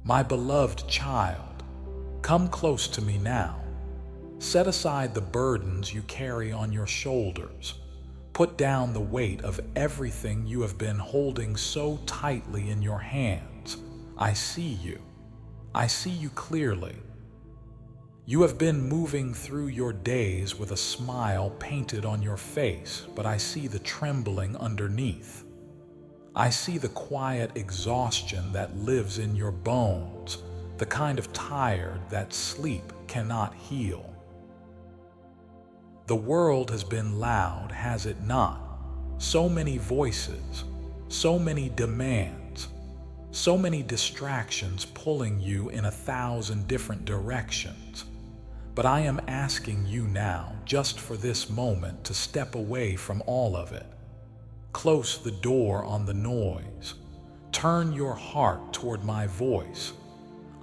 My beloved child, come close to me now. Set aside the burdens you carry on your shoulders. Put down the weight of everything you have been holding so tightly in your hands. I see you. I see you clearly. You have been moving through your days with a smile painted on your face, but I see the trembling underneath. I see the quiet exhaustion that lives in your bones, the kind of tired that sleep cannot heal. The world has been loud, has it not? So many voices, so many demands, so many distractions pulling you in 1,000 different directions. But I am asking you now, just for this moment, to step away from all of it. Close the door on the noise. Turn your heart toward my voice.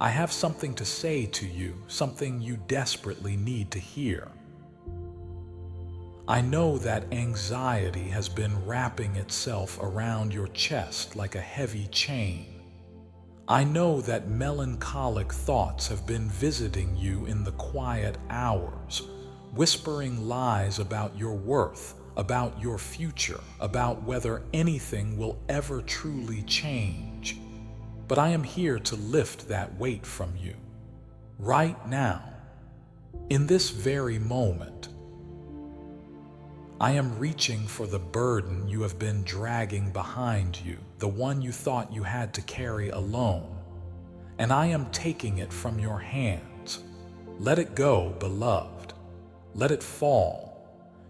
I have something to say to you, something you desperately need to hear. I know that anxiety has been wrapping itself around your chest like a heavy chain. I know that melancholic thoughts have been visiting you in the quiet hours, whispering lies about your worth, about your future, about whether anything will ever truly change. But I am here to lift that weight from you. Right now, in this very moment, I am reaching for the burden you have been dragging behind you, the one you thought you had to carry alone. And I am taking it from your hands. Let it go, beloved. Let it fall.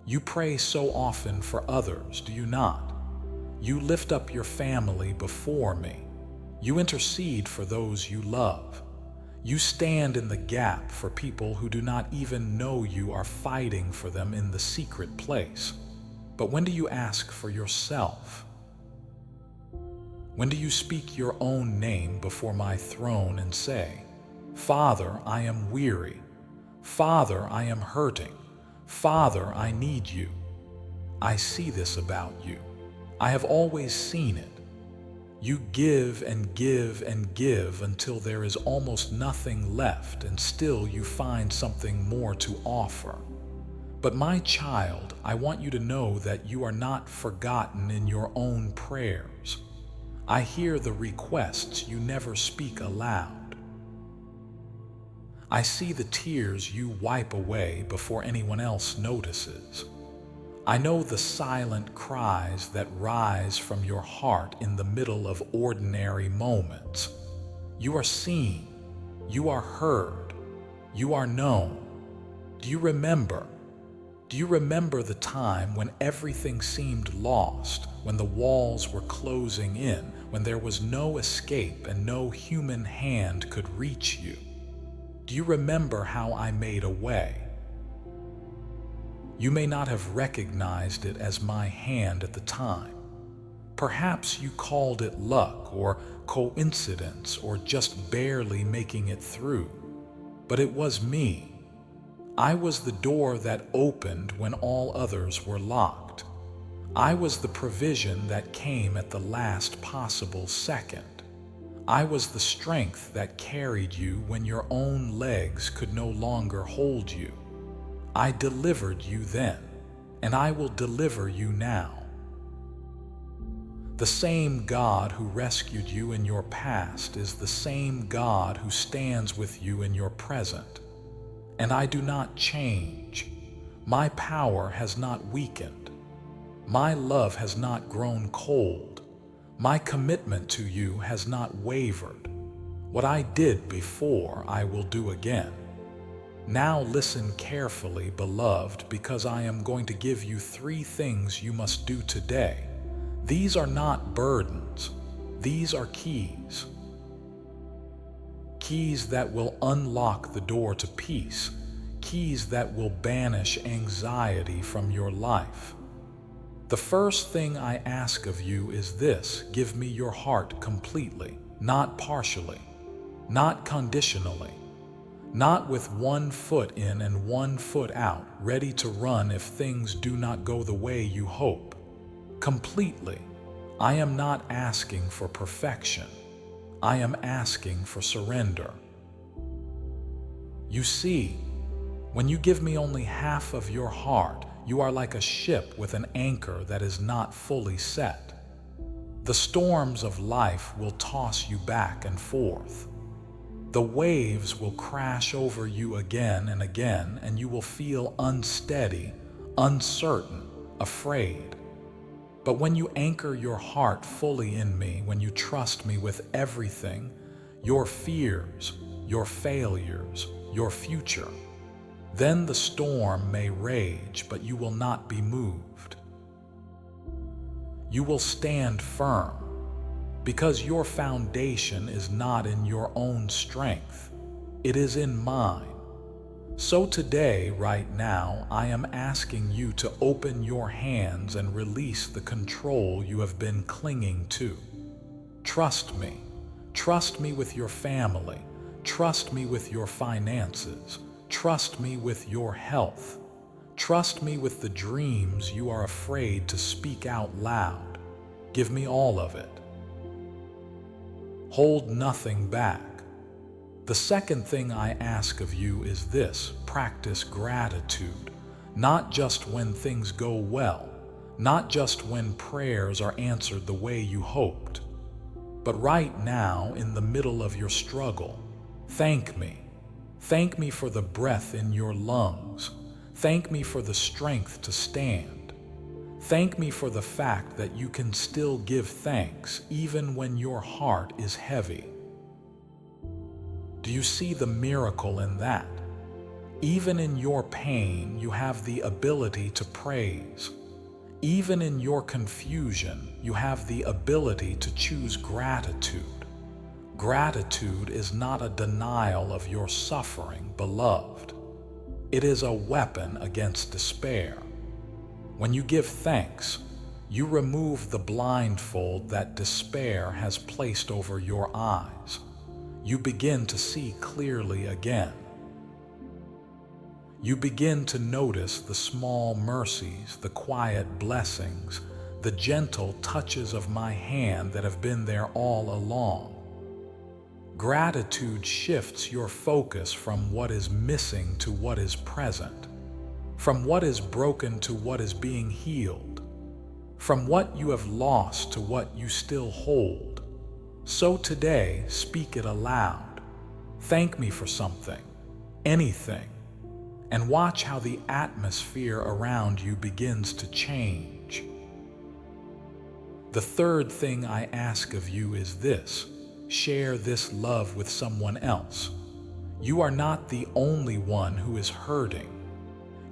You pray so often for others, do you not? You lift up your family before me. You intercede for those you love. You stand in the gap for people who do not even know you are fighting for them in the secret place. But when do you ask for yourself? When do you speak your own name before my throne and say, Father, I am weary. Father, I am hurting. Father, I need you. I see this about you. I have always seen it. You give and give and give until there is almost nothing left, and still you find something more to offer. But my child, I want you to know that you are not forgotten in your own prayers. I hear the requests you never speak aloud. I see the tears you wipe away before anyone else notices. I know the silent cries that rise from your heart in the middle of ordinary moments. You are seen, you are heard, you are known. Do you remember? Do you remember the time when everything seemed lost, when the walls were closing in, when there was no escape and no human hand could reach you? Do you remember how I made a way? You may not have recognized it as my hand at the time. Perhaps you called it luck or coincidence or just barely making it through. But it was me. I was the door that opened when all others were locked. I was the provision that came at the last possible second. I was the strength that carried you when your own legs could no longer hold you. I delivered you then, and I will deliver you now. The same God who rescued you in your past is the same God who stands with you in your present. And I do not change. My power has not weakened. My love has not grown cold. My commitment to you has not wavered. What I did before, I will do again. Now listen carefully, beloved, because I am going to give you 3 things you must do today. These are not burdens. These are keys. Keys that will unlock the door to peace. Keys that will banish anxiety from your life. The first thing I ask of you is this: give me your heart completely, not partially, not conditionally. Not with 1 foot in and 1 foot out, ready to run if things do not go the way you hope. Completely. I am not asking for perfection. I am asking for surrender. You see, when you give me only half of your heart, you are like a ship with an anchor that is not fully set. The storms of life will toss you back and forth. The waves will crash over you again and again, and you will feel unsteady, uncertain, afraid. But when you anchor your heart fully in me, when you trust me with everything, your fears, your failures, your future, then the storm may rage, but you will not be moved. You will stand firm, because your foundation is not in your own strength, it is in mine. So today, right now, I am asking you to open your hands and release the control you have been clinging to. Trust me. Trust me with your family. Trust me with your finances. Trust me with your health. Trust me with the dreams you are afraid to speak out loud. Give me all of it. Hold nothing back. The second thing I ask of you is this: practice gratitude, not just when things go well, not just when prayers are answered the way you hoped, but right now in the middle of your struggle. Thank me. Thank me for the breath in your lungs. Thank me for the strength to stand. Thank me for the fact that you can still give thanks even when your heart is heavy. Do you see the miracle in that? Even in your pain, you have the ability to praise. Even in your confusion, you have the ability to choose gratitude. Gratitude is not a denial of your suffering, beloved. It is a weapon against despair. When you give thanks, you remove the blindfold that despair has placed over your eyes. You begin to see clearly again. You begin to notice the small mercies, the quiet blessings, the gentle touches of my hand that have been there all along. Gratitude shifts your focus from what is missing to what is present, from what is broken to what is being healed, from what you have lost to what you still hold. So today, speak it aloud. Thank me for something, anything, and watch how the atmosphere around you begins to change. The third thing I ask of you is this: share this love with someone else. You are not the only one who is hurting.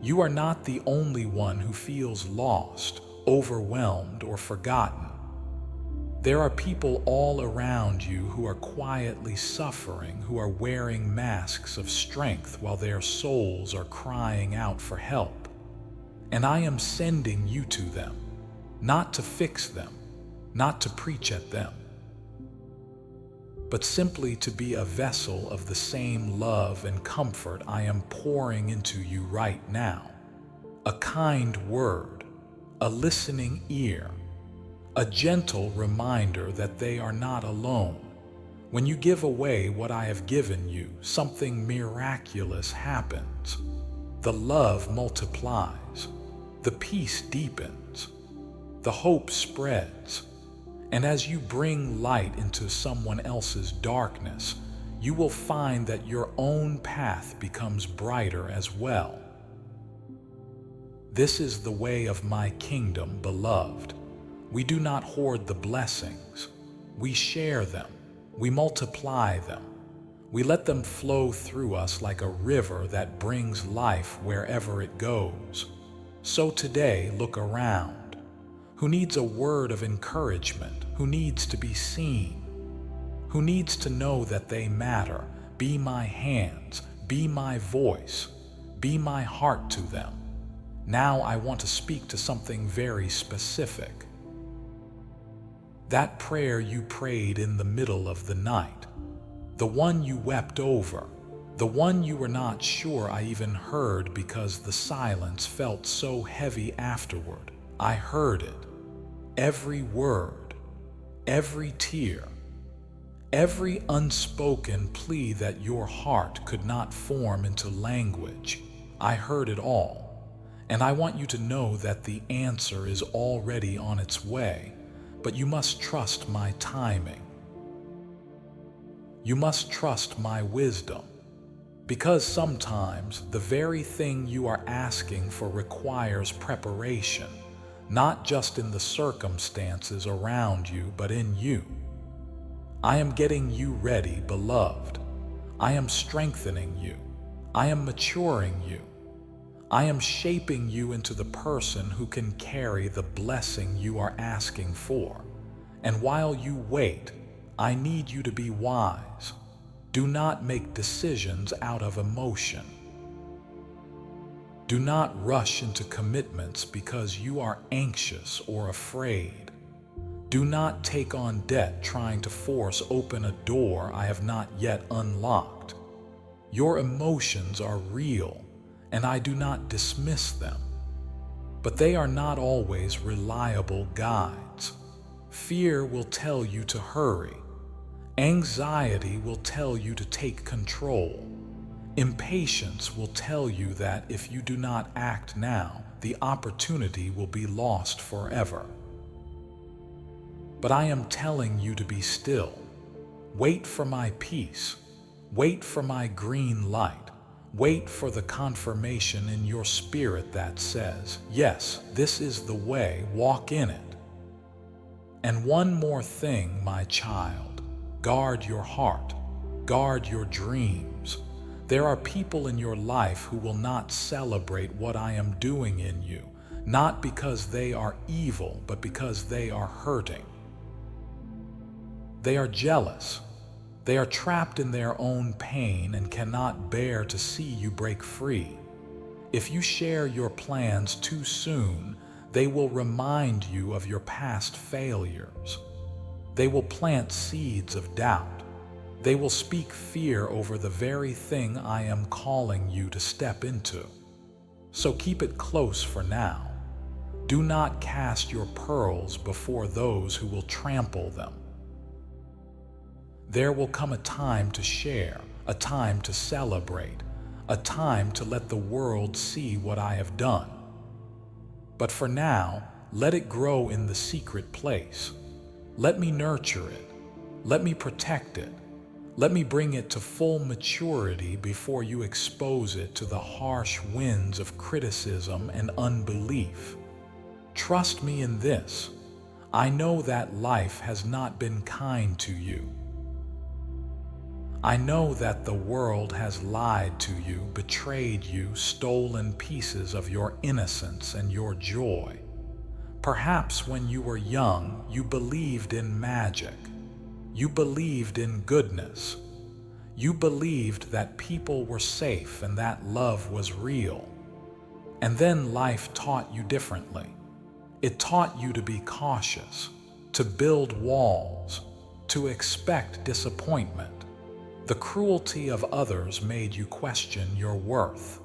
You are not the only one who feels lost, overwhelmed, or forgotten. There are people all around you who are quietly suffering, who are wearing masks of strength while their souls are crying out for help. And I am sending you to them, not to fix them, not to preach at them, but simply to be a vessel of the same love and comfort I am pouring into you right now. A kind word, a listening ear, a gentle reminder that they are not alone. When you give away what I have given you, something miraculous happens. The love multiplies, the peace deepens, the hope spreads. And as you bring light into someone else's darkness, you will find that your own path becomes brighter as well. This is the way of my kingdom, beloved. We do not hoard the blessings. We share them. We multiply them. We let them flow through us like a river that brings life wherever it goes. So today, look around. Who needs a word of encouragement? Who needs to be seen? Who needs to know that they matter? Be my hands. Be my voice. Be my heart to them. Now I want to speak to something very specific. That prayer you prayed in the middle of the night, the one you wept over, the one you were not sure I even heard because the silence felt so heavy afterward. I heard it. Every word, every tear, Every unspoken plea that your heart could not form into language, I heard it all, and I want you to know that the answer is already on its way, but you must trust my timing. You must trust my wisdom, because sometimes the very thing you are asking for requires preparation, not just in the circumstances around you, but in you. I am getting you ready, beloved. I am strengthening you. I am maturing you. I am shaping you into the person who can carry the blessing you are asking for. And while you wait, I need you to be wise. Do not make decisions out of emotion. Do not rush into commitments because you are anxious or afraid. Do not take on debt trying to force open a door I have not yet unlocked. Your emotions are real, and I do not dismiss them. But they are not always reliable guides. Fear will tell you to hurry. Anxiety will tell you to take control. Impatience will tell you that if you do not act now, the opportunity will be lost forever. But I am telling you to be still. Wait for my peace. Wait for my green light. Wait for the confirmation in your spirit that says, yes, this is the way, walk in it. And one more thing, my child, guard your heart, guard your dreams. There are people in your life who will not celebrate what I am doing in you, not because they are evil, but because they are hurting. They are jealous. They are trapped in their own pain and cannot bear to see you break free. If you share your plans too soon, they will remind you of your past failures. They will plant seeds of doubt. They will speak fear over the very thing I am calling you to step into. So keep it close for now. Do not cast your pearls before those who will trample them. There will come a time to share, a time to celebrate, a time to let the world see what I have done. But for now, let it grow in the secret place. Let me nurture it. Let me protect it. Let me bring it to full maturity before you expose it to the harsh winds of criticism and unbelief. Trust me in this. I know that life has not been kind to you. I know that the world has lied to you, betrayed you, stolen pieces of your innocence and your joy. Perhaps when you were young, you believed in magic. You believed in goodness. You believed that people were safe and that love was real. And then life taught you differently. It taught you to be cautious, to build walls, to expect disappointment. The cruelty of others made you question your worth.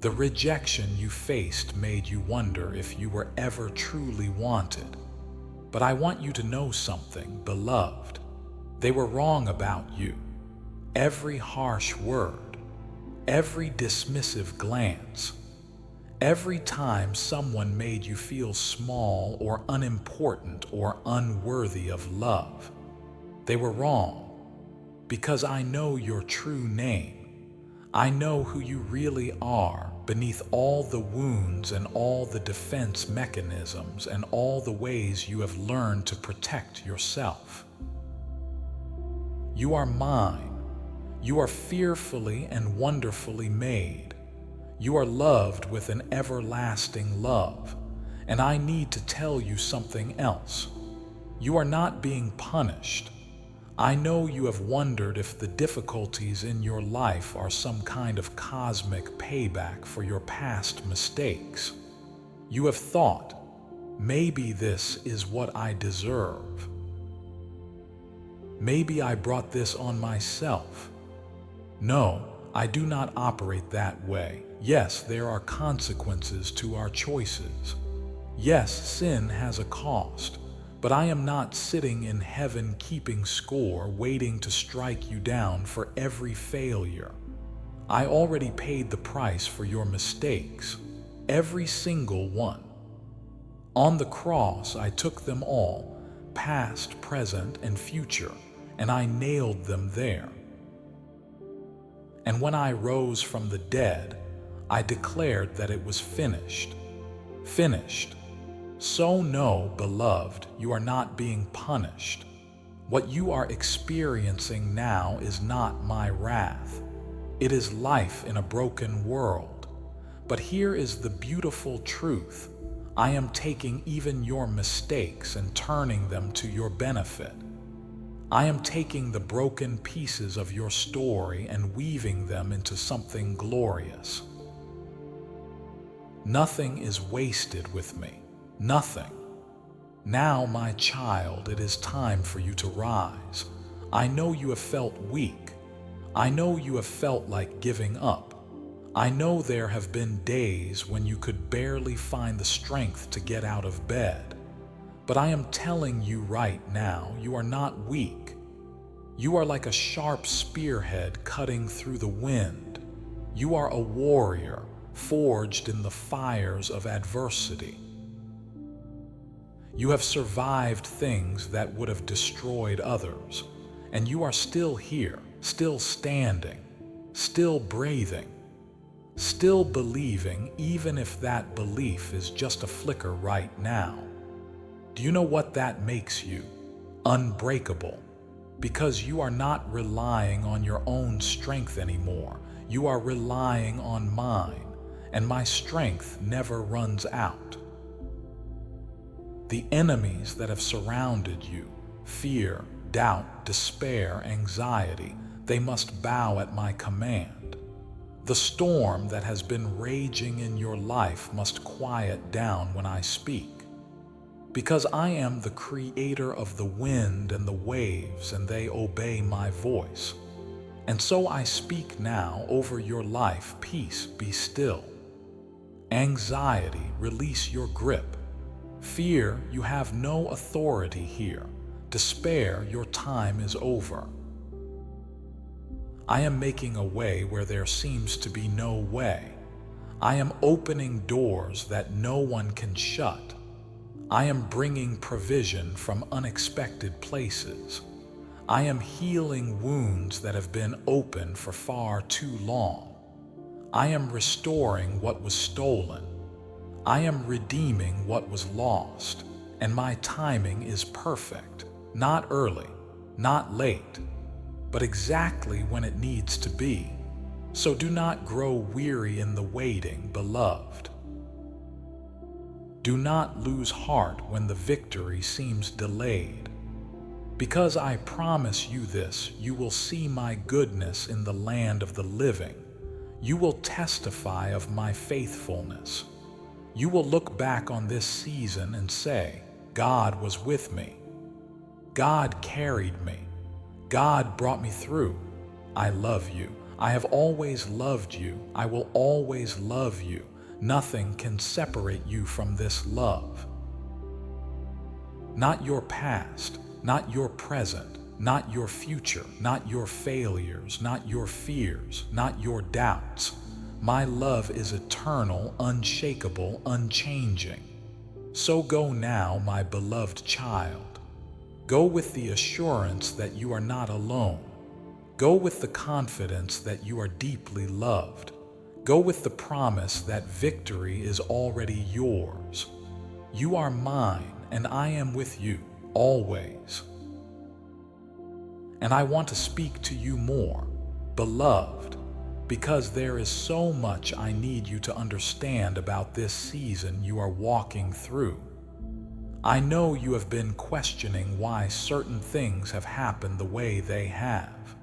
The rejection you faced made you wonder if you were ever truly wanted. But I want you to know something, beloved. They were wrong about you. Every harsh word, every dismissive glance, every time someone made you feel small or unimportant or unworthy of love. They were wrong. Because I know your true name. I know who you really are beneath all the wounds and all the defense mechanisms and all the ways you have learned to protect yourself. You are mine. You are fearfully and wonderfully made. You are loved with an everlasting love. And I need to tell you something else. You are not being punished. I know you have wondered if the difficulties in your life are some kind of cosmic payback for your past mistakes. You have thought, maybe this is what I deserve. Maybe I brought this on myself. No, I do not operate that way. Yes, there are consequences to our choices. Yes, sin has a cost. But I am not sitting in heaven keeping score, waiting to strike you down for every failure. I already paid the price for your mistakes, every single one. On the cross, I took them all, past, present, and future, and I nailed them there. And when I rose from the dead, I declared that it was finished. Finished. So no, beloved, you are not being punished. What you are experiencing now is not my wrath. It is life in a broken world. But here is the beautiful truth. I am taking even your mistakes and turning them to your benefit. I am taking the broken pieces of your story and weaving them into something glorious. Nothing is wasted with me. Nothing. Now, my child, it is time for you to rise. I know you have felt weak. I know you have felt like giving up. I know there have been days when you could barely find the strength to get out of bed. But I am telling you right now, you are not weak. You are like a sharp spearhead cutting through the wind. You are a warrior, forged in the fires of adversity. You have survived things that would have destroyed others, and you are still here, still standing, still breathing, still believing, even if that belief is just a flicker right now. Do you know what that makes you? Unbreakable. Because you are not relying on your own strength anymore. You are relying on mine, and my strength never runs out. The enemies that have surrounded you, fear, doubt, despair, anxiety, they must bow at my command. The storm that has been raging in your life must quiet down when I speak. Because I am the creator of the wind and the waves, and they obey my voice. And so I speak now over your life, peace, be still. Anxiety, release your grip. Fear, you have no authority here. Despair, your time is over. I am making a way where there seems to be no way. I am opening doors that no one can shut. I am bringing provision from unexpected places. I am healing wounds that have been open for far too long. I am restoring what was stolen. I am redeeming what was lost, and my timing is perfect, not early, not late, but exactly when it needs to be. So do not grow weary in the waiting, beloved. Do not lose heart when the victory seems delayed. Because I promise you this, you will see my goodness in the land of the living. You will testify of my faithfulness. You will look back on this season and say, God was with me. God carried me. God brought me through. I love you. I have always loved you. I will always love you. Nothing can separate you from this love. Not your past, not your present, not your future, not your failures, not your fears, not your doubts. My love is eternal, unshakable, unchanging. So go now, my beloved child. Go with the assurance that you are not alone. Go with the confidence that you are deeply loved. Go with the promise that victory is already yours. You are mine, and I am with you, always. And I want to speak to you more, beloved, because there is so much I need you to understand about this season you are walking through. I know you have been questioning why certain things have happened the way they have,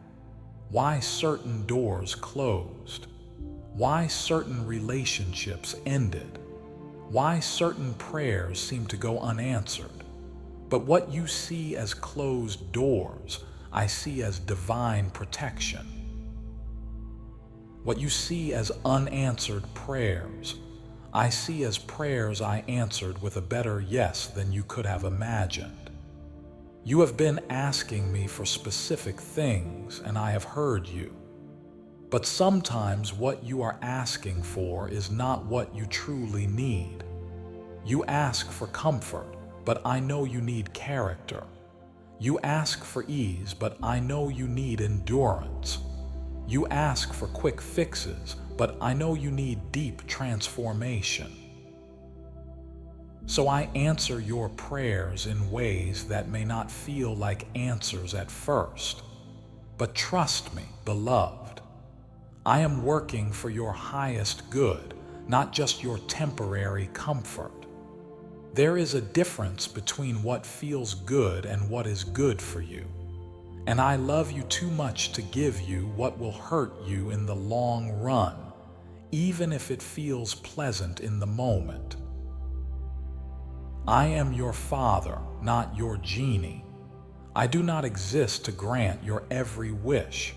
why certain doors closed, why certain relationships ended, why certain prayers seem to go unanswered. But what you see as closed doors, I see as divine protection. What you see as unanswered prayers, I see as prayers I answered with a better yes than you could have imagined. You have been asking me for specific things, and I have heard you. But sometimes what you are asking for is not what you truly need. You ask for comfort, but I know you need character. You ask for ease, but I know you need endurance. You ask for quick fixes, but I know you need deep transformation. So I answer your prayers in ways that may not feel like answers at first. But trust me, beloved, I am working for your highest good, not just your temporary comfort. There is a difference between what feels good and what is good for you. And I love you too much to give you what will hurt you in the long run, even if it feels pleasant in the moment. I am your father, not your genie. I do not exist to grant your every wish.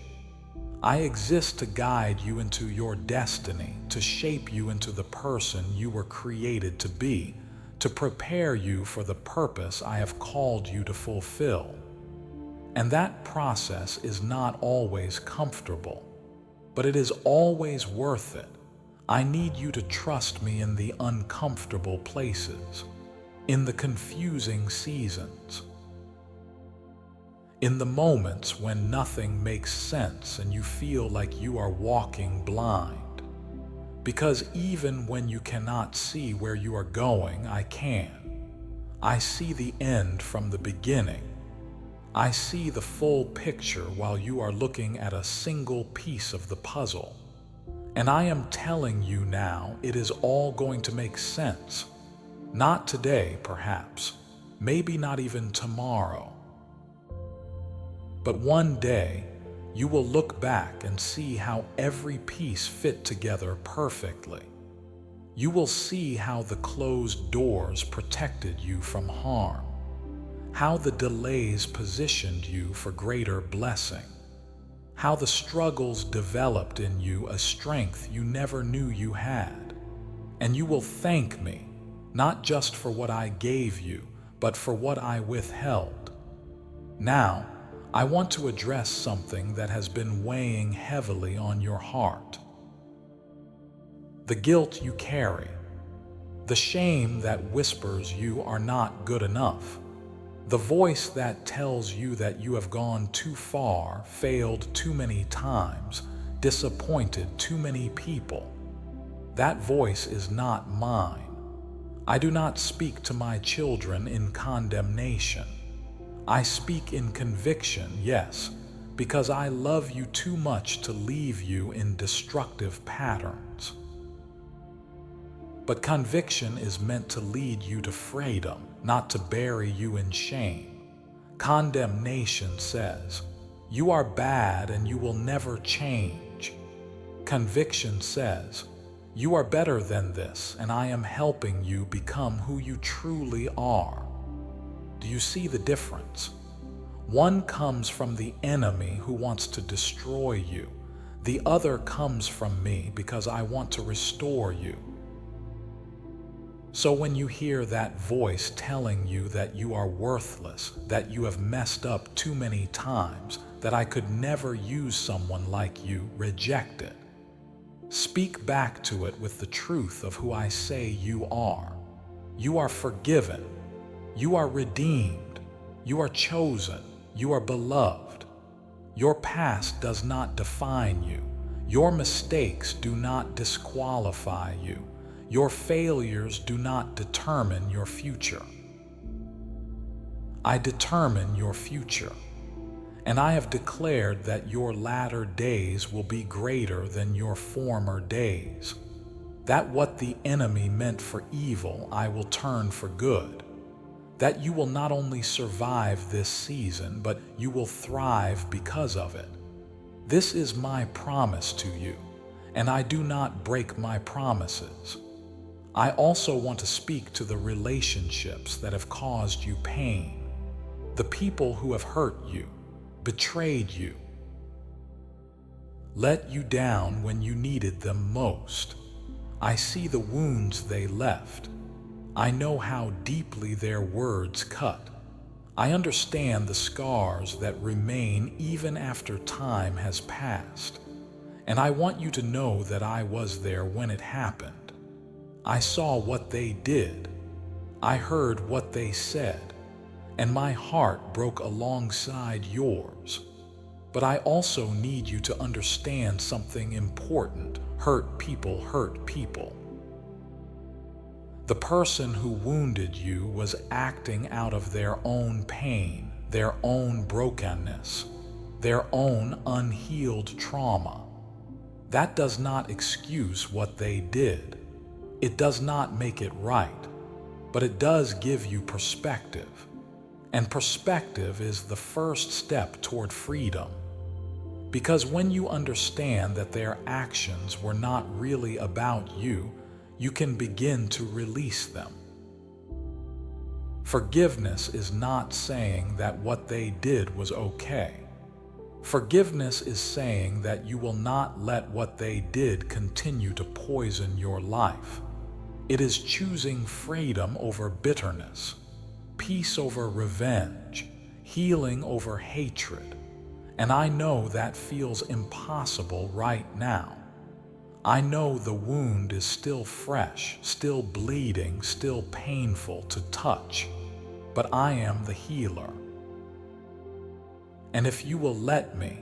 I exist to guide you into your destiny, to shape you into the person you were created to be, to prepare you for the purpose I have called you to fulfill. And that process is not always comfortable, but it is always worth it. I need you to trust me in the uncomfortable places, in the confusing seasons, in the moments when nothing makes sense and you feel like you are walking blind. Because even when you cannot see where you are going, I can. I see the end from the beginning. I see the full picture while you are looking at a single piece of the puzzle. And I am telling you now, it is all going to make sense. Not today, perhaps. Maybe not even tomorrow. But one day, you will look back and see how every piece fit together perfectly. You will see how the closed doors protected you from harm, how the delays positioned you for greater blessing, how the struggles developed in you a strength you never knew you had. And you will thank me, not just for what I gave you, but for what I withheld. Now, I want to address something that has been weighing heavily on your heart. The guilt you carry, the shame that whispers you are not good enough, the voice that tells you that you have gone too far, failed too many times, disappointed too many people. That voice is not mine. I do not speak to my children in condemnation. I speak in conviction, yes, because I love you too much to leave you in destructive patterns. But conviction is meant to lead you to freedom, not to bury you in shame. Condemnation says, you are bad and you will never change. Conviction says, you are better than this and I am helping you become who you truly are. Do you see the difference? One comes from the enemy who wants to destroy you. The other comes from me because I want to restore you. So when you hear that voice telling you that you are worthless, that you have messed up too many times, that I could never use someone like you, reject it. Speak back to it with the truth of who I say you are. You are forgiven. You are redeemed. You are chosen. You are beloved. Your past does not define you. Your mistakes do not disqualify you. Your failures do not determine your future. I determine your future, and I have declared that your latter days will be greater than your former days. That what the enemy meant for evil, I will turn for good. That you will not only survive this season, but you will thrive because of it. This is my promise to you, and I do not break my promises. I also want to speak to the relationships that have caused you pain, the people who have hurt you, betrayed you, let you down when you needed them most. I see the wounds they left. I know how deeply their words cut. I understand the scars that remain even after time has passed, and I want you to know that I was there when it happened. I saw what they did. I heard what they said, and my heart broke alongside yours. But I also need you to understand something important. Hurt people hurt people. The person who wounded you was acting out of their own pain, their own brokenness, their own unhealed trauma. That does not excuse what they did. It does not make it right, but it does give you perspective. And perspective is the first step toward freedom. Because when you understand that their actions were not really about you, you can begin to release them. Forgiveness is not saying that what they did was okay. Forgiveness is saying that you will not let what they did continue to poison your life. It is choosing freedom over bitterness, peace over revenge, healing over hatred. And I know that feels impossible right now. I know the wound is still fresh, still bleeding, still painful to touch, but I am the healer. And if you will let me,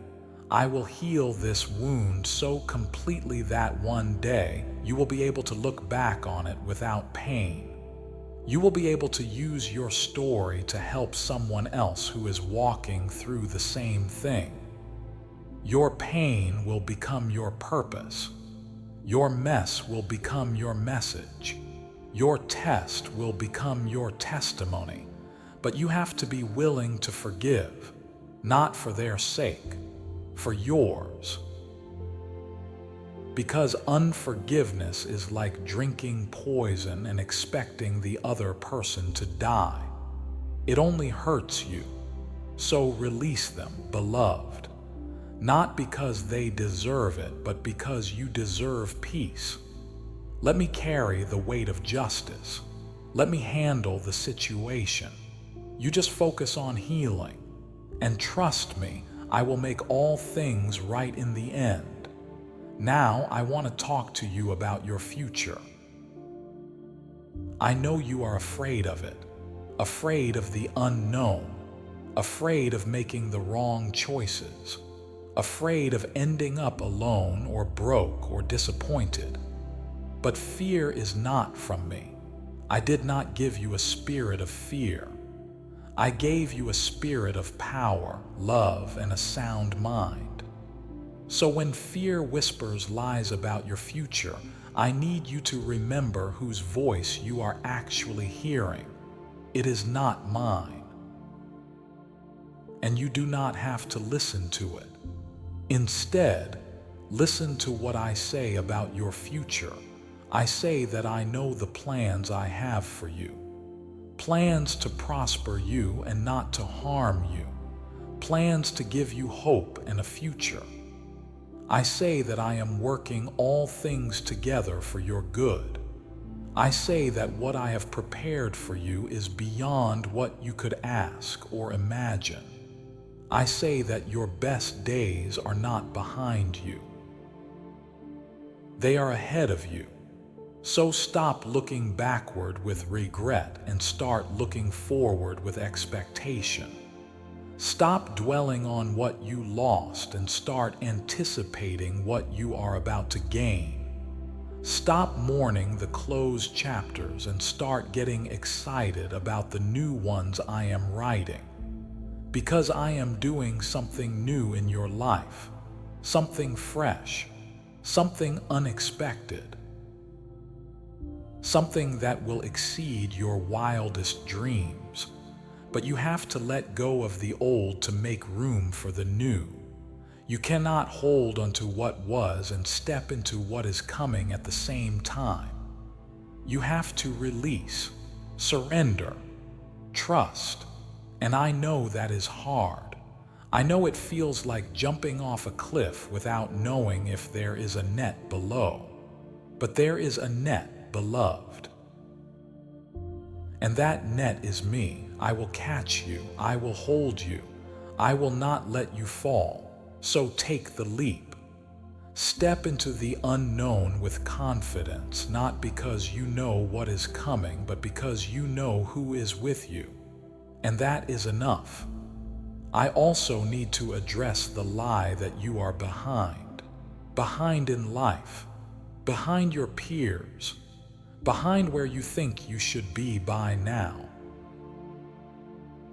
I will heal this wound so completely that one day you will be able to look back on it without pain. You will be able to use your story to help someone else who is walking through the same thing. Your pain will become your purpose. Your mess will become your message. Your test will become your testimony. But you have to be willing to forgive, not for their sake, for yours. Because unforgiveness is like drinking poison and expecting the other person to die. It only hurts you. So release them, beloved. Not because they deserve it, but because you deserve peace. Let me carry the weight of justice. Let me handle the situation. You just focus on healing. And trust me, I will make all things right in the end. Now I want to talk to you about your future. I know you are afraid of it, afraid of the unknown, afraid of making the wrong choices, afraid of ending up alone or broke or disappointed. But fear is not from me. I did not give you a spirit of fear. I gave you a spirit of power, love, and a sound mind. So when fear whispers lies about your future, I need you to remember whose voice you are actually hearing. It is not mine. And you do not have to listen to it. Instead, listen to what I say about your future. I say that I know the plans I have for you. Plans to prosper you and not to harm you. Plans to give you hope and a future. I say that I am working all things together for your good. I say that what I have prepared for you is beyond what you could ask or imagine. I say that your best days are not behind you. They are ahead of you. So stop looking backward with regret and start looking forward with expectation. Stop dwelling on what you lost and start anticipating what you are about to gain. Stop mourning the closed chapters and start getting excited about the new ones I am writing. Because I am doing something new in your life, something fresh, something unexpected, something that will exceed your wildest dreams. But you have to let go of the old to make room for the new. You cannot hold onto what was and step into what is coming at the same time. You have to release, surrender, trust. And I know that is hard. I know it feels like jumping off a cliff without knowing if there is a net below. But there is a net, beloved. And that net is me. I will catch you. I will hold you. I will not let you fall. So take the leap. Step into the unknown with confidence, not because you know what is coming, but because you know who is with you. And that is enough. I also need to address the lie that you are behind. Behind in life. Behind your peers. Behind where you think you should be by now.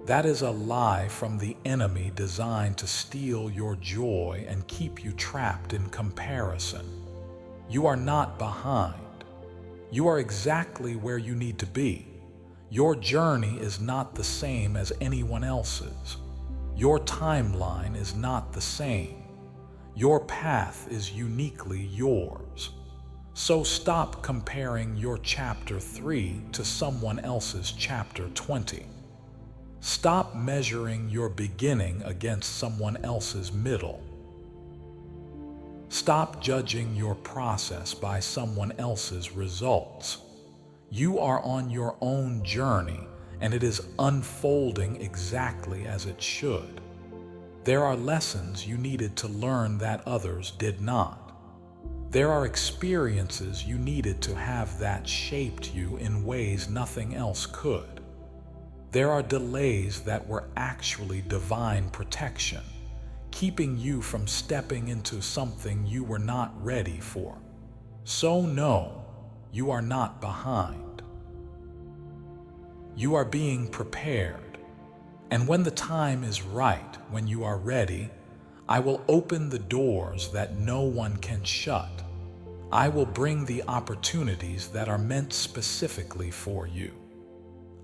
That is a lie from the enemy designed to steal your joy and keep you trapped in comparison. You are not behind. You are exactly where you need to be. Your journey is not the same as anyone else's. Your timeline is not the same. Your path is uniquely yours. So stop comparing your chapter 3 to someone else's chapter 20. Stop measuring your beginning against someone else's middle. Stop judging your process by someone else's results. You are on your own journey, and it is unfolding exactly as it should. There are lessons you needed to learn that others did not. There are experiences you needed to have that shaped you in ways nothing else could. There are delays that were actually divine protection, keeping you from stepping into something you were not ready for. So no, you are not behind. You are being prepared. And when the time is right, when you are ready, I will open the doors that no one can shut. I will bring the opportunities that are meant specifically for you.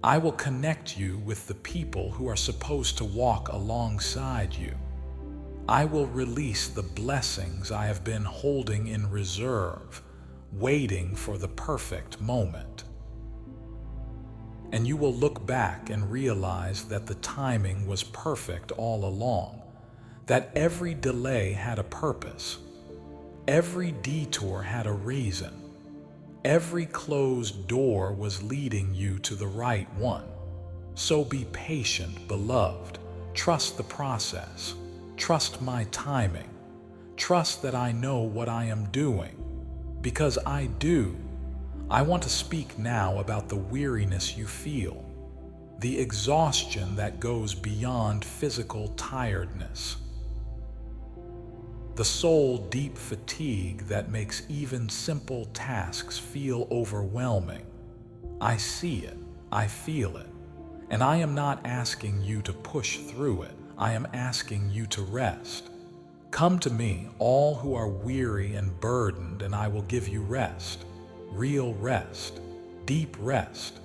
I will connect you with the people who are supposed to walk alongside you. I will release the blessings I have been holding in reserve, waiting for the perfect moment. And you will look back and realize that the timing was perfect all along, that every delay had a purpose, every detour had a reason. Every closed door was leading you to the right one. So be patient, beloved. Trust the process. Trust my timing. Trust that I know what I am doing. Because I do. I want to speak now about the weariness you feel, the exhaustion that goes beyond physical tiredness, the soul-deep fatigue that makes even simple tasks feel overwhelming. I see it, I feel it, and I am not asking you to push through it. I am asking you to rest. Come to me, all who are weary and burdened, and I will give you rest. Real rest, deep rest,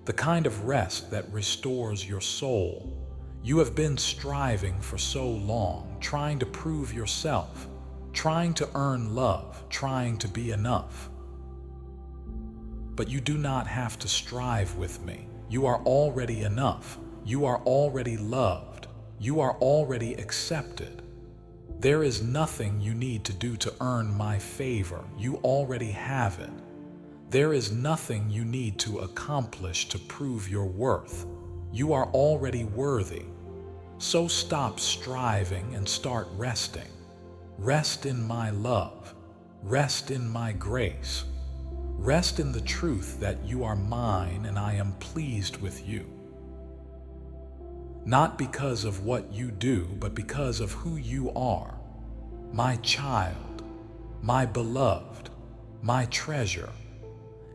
the kind of rest that restores your soul. You have been striving for so long, trying to prove yourself, trying to earn love, trying to be enough. But you do not have to strive with me. You are already enough. You are already loved. You are already accepted. There is nothing you need to do to earn my favor. You already have it. There is nothing you need to accomplish to prove your worth. You are already worthy. So stop striving and start resting. Rest in my love. Rest in my grace. Rest in the truth that you are mine and I am pleased with you. Not because of what you do, but because of who you are. My child, my beloved, my treasure.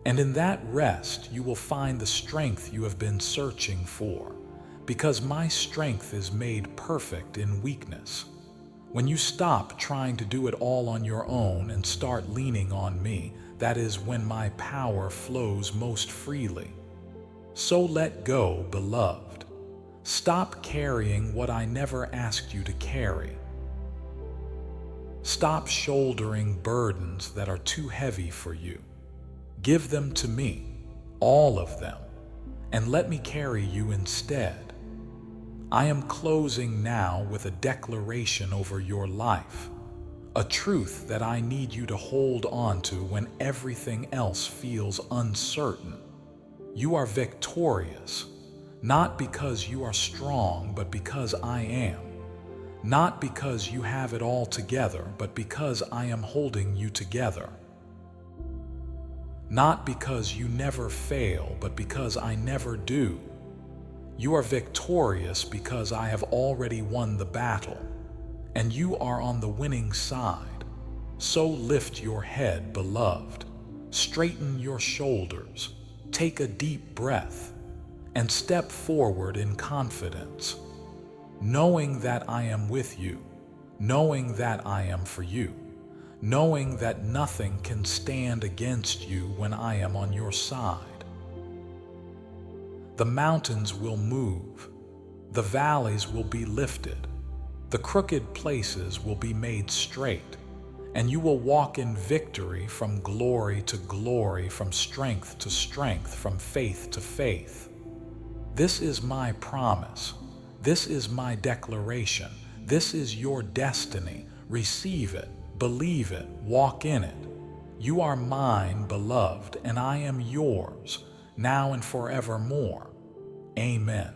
And in that rest, you will find the strength you have been searching for, because my strength is made perfect in weakness. When you stop trying to do it all on your own and start leaning on me, that is when my power flows most freely. So let go, beloved. Stop carrying what I never asked you to carry. Stop shouldering burdens that are too heavy for you. Give them to me, all of them, and let me carry you instead. I am closing now with a declaration over your life, a truth that I need you to hold on to when everything else feels uncertain. You are victorious, Not because you are strong, but because I am. Not because you have it all together, but because I am holding you together. Not because you never fail, but because I never do. You are victorious because I have already won the battle, and you are on the winning side. So lift your head, beloved. Straighten your shoulders. Take a deep breath and step forward in confidence, knowing that I am with you, knowing that I am for you, knowing that nothing can stand against you when I am on your side. The mountains will move, the valleys will be lifted, the crooked places will be made straight, and you will walk in victory from glory to glory, from strength to strength, from faith to faith. This is my promise. This is my declaration. This is your destiny. Receive it, believe it, walk in it. You are mine, beloved, and I am yours, now and forevermore. Amen.